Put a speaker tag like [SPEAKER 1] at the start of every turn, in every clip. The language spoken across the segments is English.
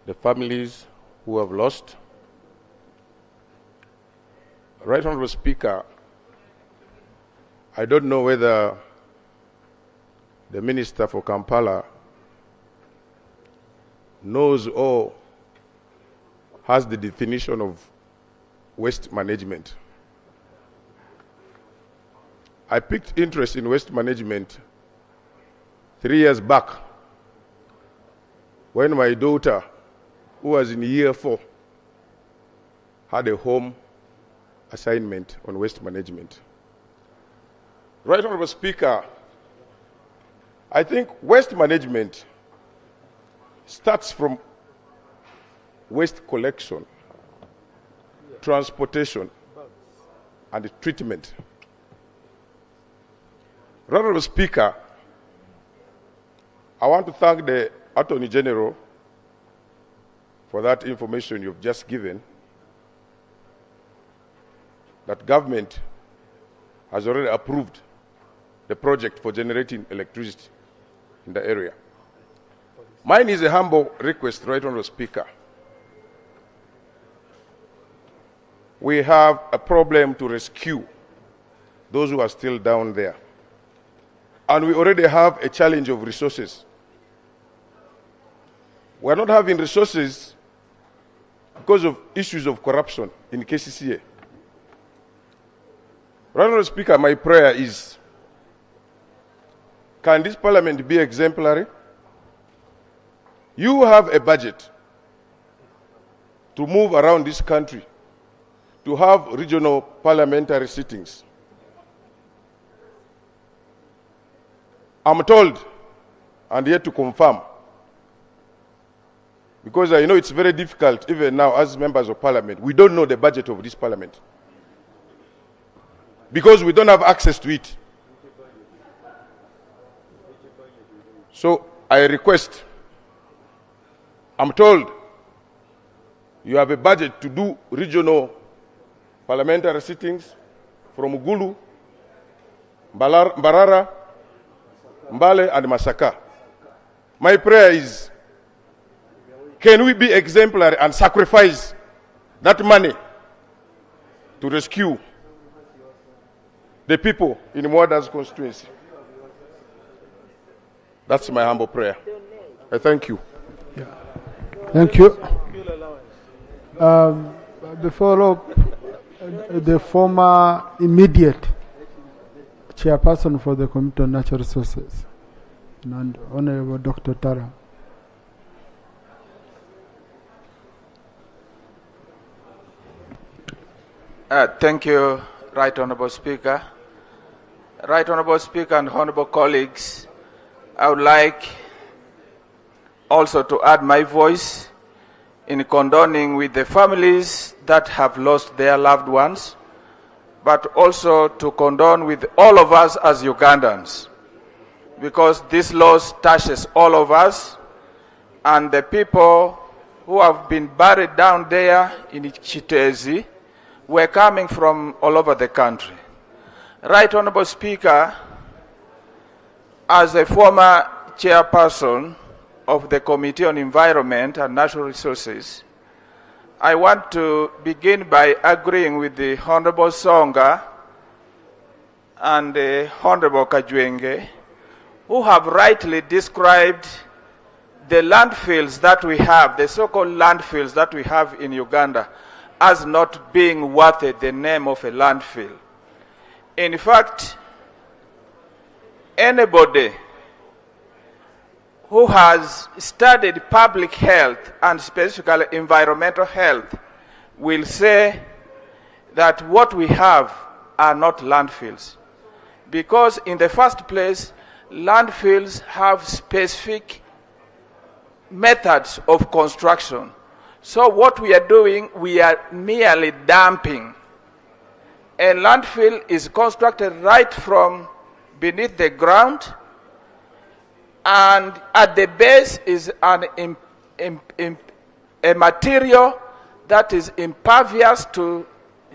[SPEAKER 1] the families who have lost. Right Honorable Speaker, I don't know whether the Minister for Kampala knows or has the definition of waste management. I picked interest in waste management 3 years back when my daughter, who was in year 4, had a home assignment on waste management. Right Honorable Speaker, I think waste management starts from waste collection, transportation, and treatment. Right Honorable Speaker, I want to thank the Attorney General for that information you've just given, that government has already approved the project for generating electricity in the area. Mine is a humble request, Right Honorable Speaker. We have a problem to rescue those who are still down there. And we already have a challenge of resources. We are not having resources because of issues of corruption in KCCA. Right Honorable Speaker, my prayer is, can this parliament be exemplary? You have a budget to move around this country, to have regional parliamentary sittings. I'm told, and yet to confirm, because I know it's very difficult, even now as members of parliament, we don't know the budget of this parliament, because we don't have access to it. So I request, I'm told you have a budget to do regional parliamentary sittings from Gulu, Mbarara, Mbale, and Masaka. My prayer is, can we be exemplary and sacrifice that money to rescue the people in Mwada's constituency? That's my humble prayer. I thank you.
[SPEAKER 2] Yeah. Thank you. The follow-up, the former immediate chairperson for the Committee on Natural Resources, and Honorable Dr. Tara.
[SPEAKER 3] Thank you, Right Honorable Speaker. Right Honorable Speaker and Honorable colleagues, I would like also to add my voice in condoning with the families that have lost their loved ones, but also to condone with all of us as Ugandans, because this loss touches all of us, and the people who have been buried down there in Kiteezi were coming from all over the country. Right Honorable Speaker, as a former chairperson of the Committee on Environment and Natural Resources, I want to begin by agreeing with the Honorable Songa and the Honorable Kajwenge, who have rightly described the landfills that we have, the so-called landfills that we have in Uganda, as not being worthy the name of a landfill. In fact, anybody who has studied public health and specifically environmental health will say that what we have are not landfills. Because in the first place, landfills have specific methods of construction. So what we are doing, we are merely dumping. A landfill is constructed right from beneath the ground, and at the base is a material that is impervious to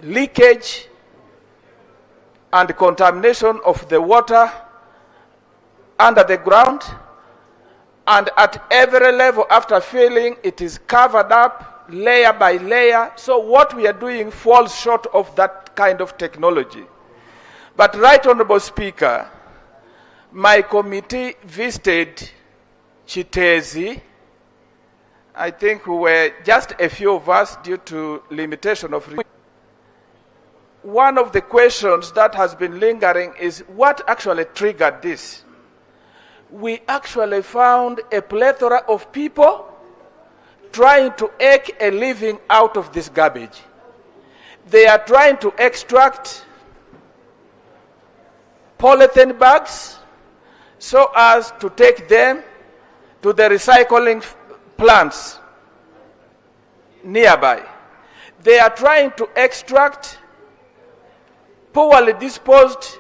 [SPEAKER 3] leakage and contamination of the water under the ground, And at every level, after filling, it is covered up layer by layer. So what we are doing falls short of that kind of technology. But Right Honorable Speaker, my committee visited Kiteezi. I think we were just a few of us due to limitation of. One of the questions that has been lingering is what actually triggered this? We actually found a plethora of people trying to make a living out of this garbage. They are trying to extract polythene bags so as to take them to the recycling plants nearby. They are trying to extract poorly disposed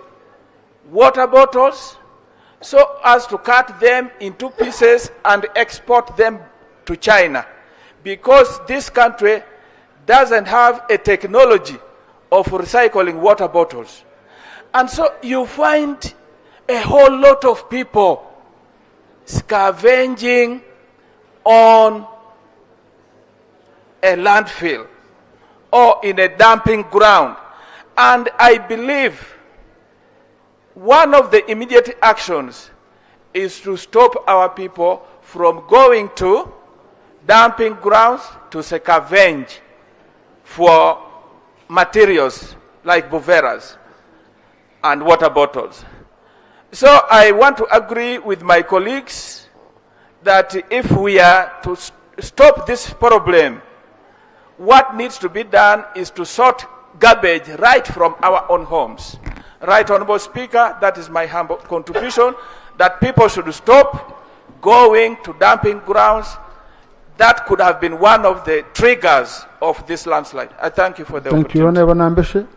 [SPEAKER 3] water bottles so as to cut them into pieces and export them to China, because this country doesn't have a technology of recycling water bottles. And so you find a whole lot of people scavenging on a landfill or in a dumping ground. And I believe one of the immediate actions is to stop our people from going to dumping grounds to scavenge for materials like boveras and water bottles. So I want to agree with my colleagues that if we are to stop this problem, what needs to be done is to sort garbage right from our own homes. Right Honorable Speaker, that is my humble contribution, that people should stop going to dumping grounds. That could have been one of the triggers of this landslide. I thank you for the opportunity.
[SPEAKER 2] Thank you, Honorable Nambeshi.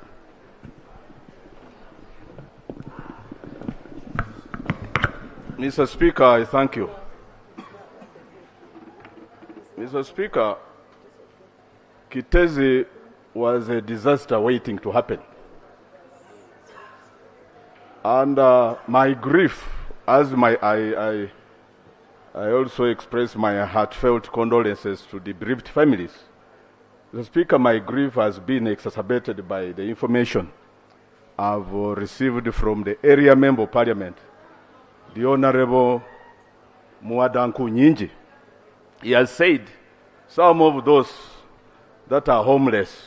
[SPEAKER 4] Mr. Speaker, I thank you. Mr. Speaker, Kiteezi was a disaster waiting to happen. And my grief, as I also express my heartfelt condolences to the bereaved families. Mr. Speaker, my grief has been exacerbated by the information I've received from the area member of parliament, the Honorable Muadanku Nyinji. He has said some of those that are homeless,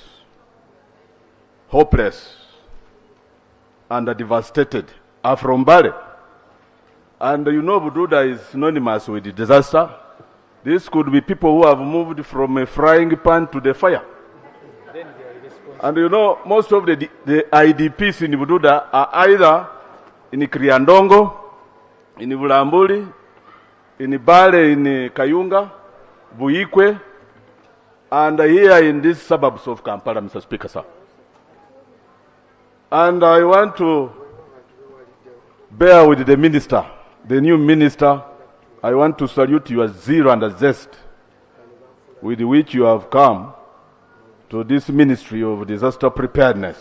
[SPEAKER 4] hopeless, and are devastated are from Bale. And you know, Bududa is synonymous with the disaster. This could be people who have moved from a frying pan to the fire. And you know, most of the IDPs in Bududa are either in Kriandongo, in Bulambuli, in Bale, in Kayunga, Buikwe, and here in these suburbs of Kampala, Mr. Speaker, sir. And I want to bear with the minister, the new minister. I want to salute your zeal and zest with which you have come to this ministry of disaster preparedness.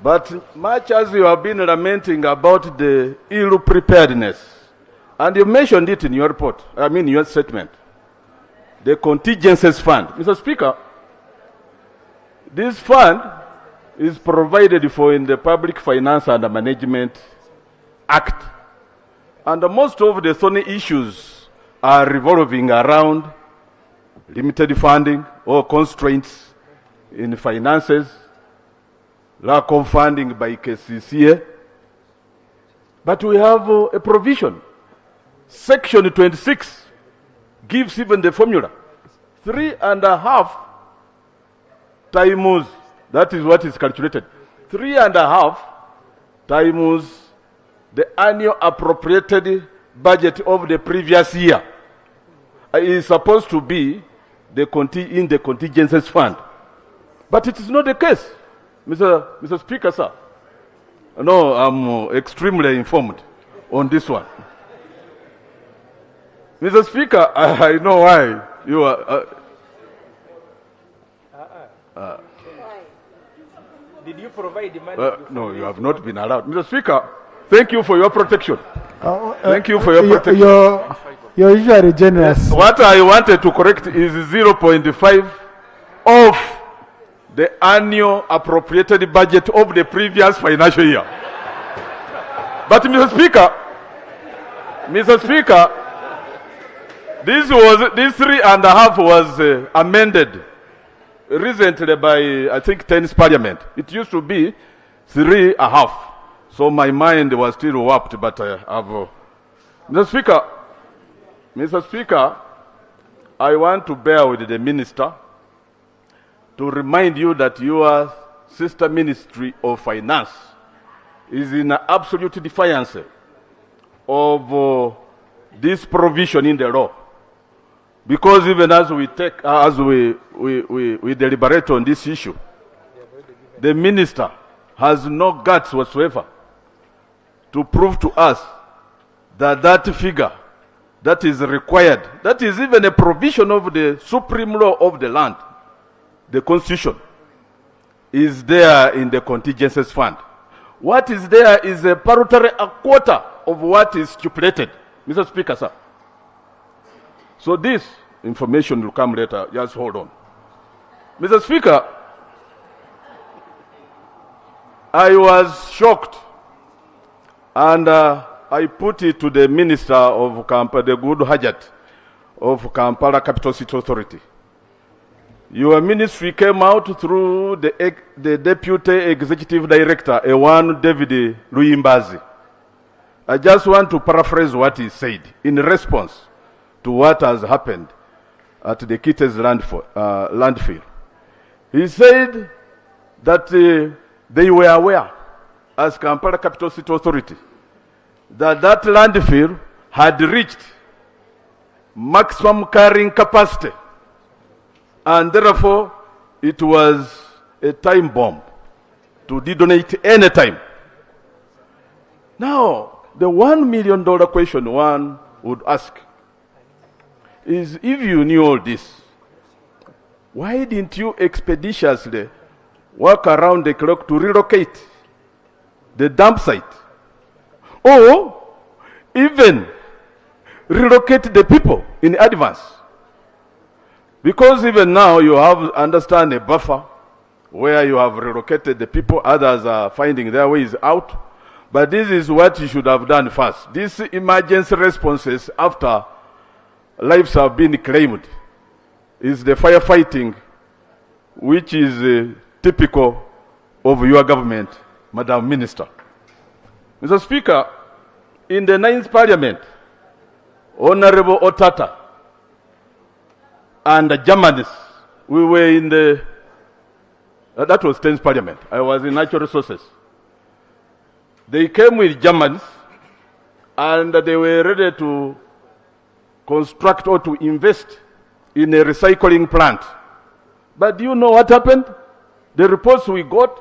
[SPEAKER 4] But much as you have been lamenting about the ill preparedness, and you mentioned it in your report, your statement, the contingencies fund. Mr. Speaker, this fund is provided for in the Public Finance and Management Act. And most of the thorny issues are revolving around limited funding or constraints in finances, lack of funding by KCCA. But we have a provision. Section 26 gives even the formula. 3.5 times, that is what is calculated. 3.5 times the annual appropriated budget of the previous year is supposed to be in the contingencies fund. But it is not the case, Mr. Speaker, sir. No, I'm extremely informed on this one. Mr. Speaker, I know why you are...
[SPEAKER 5] Did you provide the money?
[SPEAKER 4] No, you have not been allowed. Mr. Speaker, Thank you for your protection. Thank you for your protection.
[SPEAKER 2] You're usually generous.
[SPEAKER 4] What I wanted to correct is 0.5 of the annual appropriated budget of the previous financial year. But Mr. Speaker, this 3.5 was amended recently by, I think, 10th Parliament. It used to be 3.5. So my mind was still warped, but I've... Mr. Speaker, I want to bear with the Minister to remind you that your sister Ministry of Finance is in absolute defiance of this provision in the law. Because even as we deliberate on this issue, the Minister has no guts whatsoever to prove to us that that figure that is required, that is even a provision of the supreme law of the land, the Constitution, is there in the contingencies fund. What is there is a quarter of what is stipulated. Mr. Speaker, sir. So this information will come later. Just hold on. Mr. Speaker, I was shocked, and I put it to the Minister of Kampala, the good Hajat of Kampala Capital City Authority. Your ministry came out through the Deputy Executive Director, one David Luyimbazi. I just want to paraphrase what he said in response to what has happened at the Kiteezi landfill. He said that they were aware, as Kampala Capital City Authority, that that landfill had reached maximum carrying capacity, and therefore it was a time bomb to detonate any time. Now, the $1 million question one would ask is, if you knew all this, why didn't you expeditiously work around the clock to relocate the dump site? Or even relocate the people in advance? Because even now you have, understand, a buffer where you have relocated the people, others are finding their ways out. But this is what you should have done first. These emergency responses after lives have been claimed is the firefighting, which is typical of your government, Madam Minister. Mr. Speaker, in the 9th Parliament, Honorable Otata and the Germans, we were in the, that was 10th Parliament. I was in Natural Resources. They came with Germans and they were ready to construct or to invest in a recycling plant. But do you know what happened? The reports we got,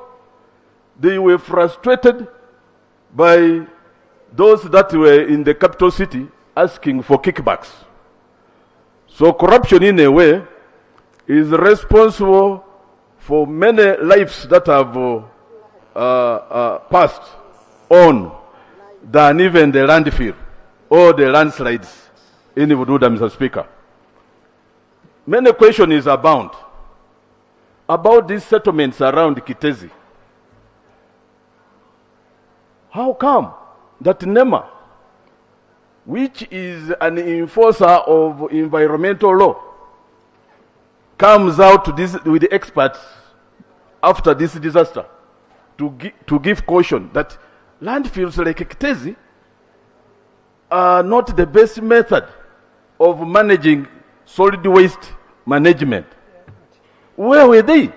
[SPEAKER 4] they were frustrated by those that were in the capital city asking for kickbacks. So corruption, in a way, is responsible for many lives that have passed on than even the landfill or the landslides in Bududa, Mr. Speaker. Many questions abound about these settlements around Kiteezi. How come that NEMA, which is an enforcer of environmental law, comes out with the experts after this disaster to give caution that landfills like Kiteezi are not the best method of managing solid waste management? Where were they?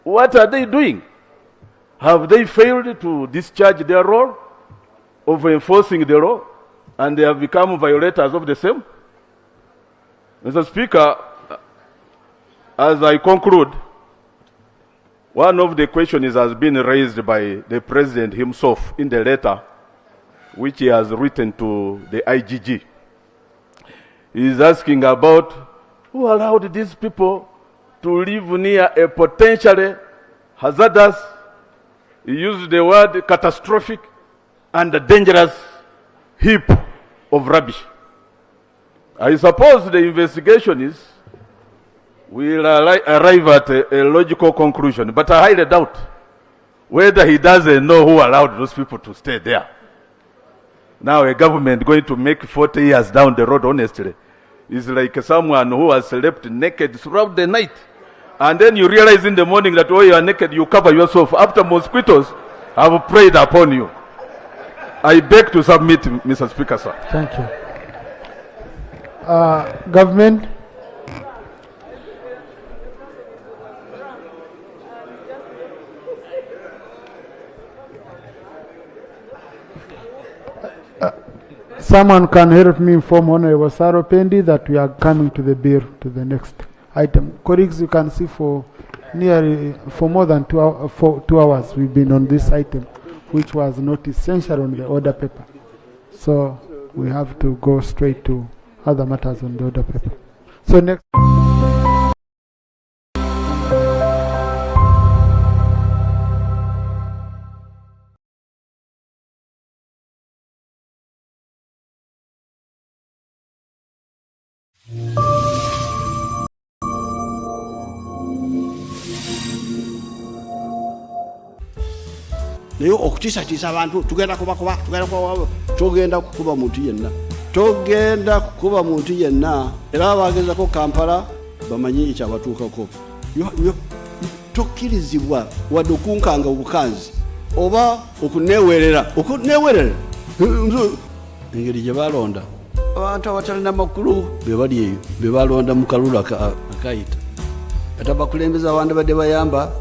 [SPEAKER 4] What are they doing? Have they failed to discharge their role of enforcing the law, and they have become violators of the same? Mr. Speaker, as I conclude, one of the questions has been raised by the President himself in the letter which he has written to the IGG. He is asking about who allowed these people to live near a potentially hazardous, he used the word catastrophic, and a dangerous heap of rubbish. I suppose the investigation is will arrive at a logical conclusion, but I highly doubt whether he doesn't know who allowed those people to stay there. Now a government going to make 40 years down the road, honestly, is like someone who has slept naked throughout the night. And then you realize in the morning that, oh, you are naked, you cover yourself after mosquitoes have preyed upon you. I beg to submit, Mr. Speaker, sir.
[SPEAKER 2] Thank you. Government. Someone can help me inform Honorable Saro Pendi that we are coming to the bill, to the next item. Colleagues, you can see for more than 2 hours we've been on this item, which was not essential on the order paper. So we have to go straight to other matters on the order paper. So next.
[SPEAKER 5] Nayo okutiisatiisa abantu tugenda togenda kukuba muntu yenna era abagezako Kampala bamanyi ekyabatuukako tokkirizibwa wadde okunkanga obukanzi oba okuneewerera engeri gye balonda abantu abatalina makulu be bali eyo be balonda mu kalulu akayita ate abakulembeza abandi badde bayamba